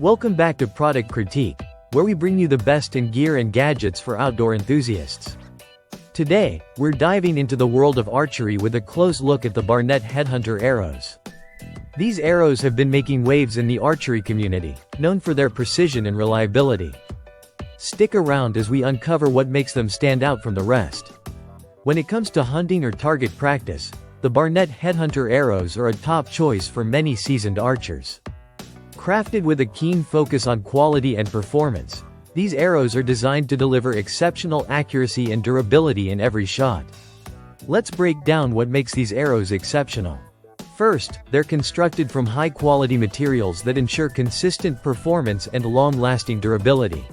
Welcome back to Product Critique, where we bring you the best in gear and gadgets for outdoor enthusiasts. Today, we're diving into the world of archery with a close look at the Barnett Headhunter Arrows. These arrows have been making waves in the archery community, known for their precision and reliability. Stick around as we uncover what makes them stand out from the rest. When it comes to hunting or target practice, the Barnett Headhunter Arrows are a top choice for many seasoned archers. Crafted with a keen focus on quality and performance, these arrows are designed to deliver exceptional accuracy and durability in every shot. Let's break down what makes these arrows exceptional. First, they're constructed from high-quality materials that ensure consistent performance and long-lasting durability.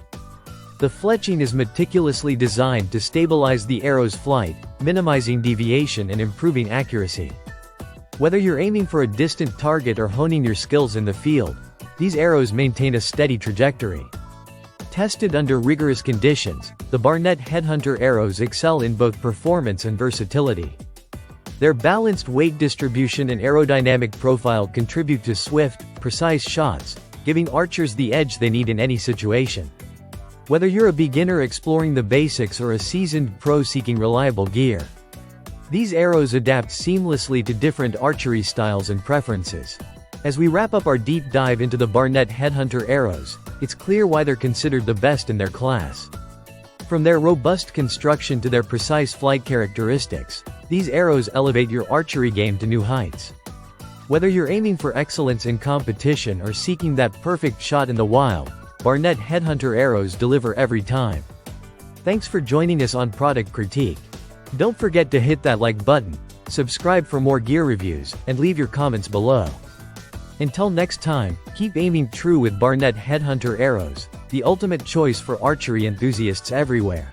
The fletching is meticulously designed to stabilize the arrow's flight, minimizing deviation and improving accuracy. Whether you're aiming for a distant target or honing your skills in the field, these arrows maintain a steady trajectory. Tested under rigorous conditions, the Barnett Headhunter Arrows excel in both performance and versatility. Their balanced weight distribution and aerodynamic profile contribute to swift, precise shots, giving archers the edge they need in any situation. Whether you're a beginner exploring the basics or a seasoned pro seeking reliable gear, these arrows adapt seamlessly to different archery styles and preferences. As we wrap up our deep dive into the Barnett Headhunter Arrows, it's clear why they're considered the best in their class. From their robust construction to their precise flight characteristics, these arrows elevate your archery game to new heights. Whether you're aiming for excellence in competition or seeking that perfect shot in the wild, Barnett Headhunter Arrows deliver every time. Thanks for joining us on Product Critique. Don't forget to hit that like button, subscribe for more gear reviews, and leave your comments below. Until next time, keep aiming true with Barnett Headhunter Arrows, the ultimate choice for archery enthusiasts everywhere.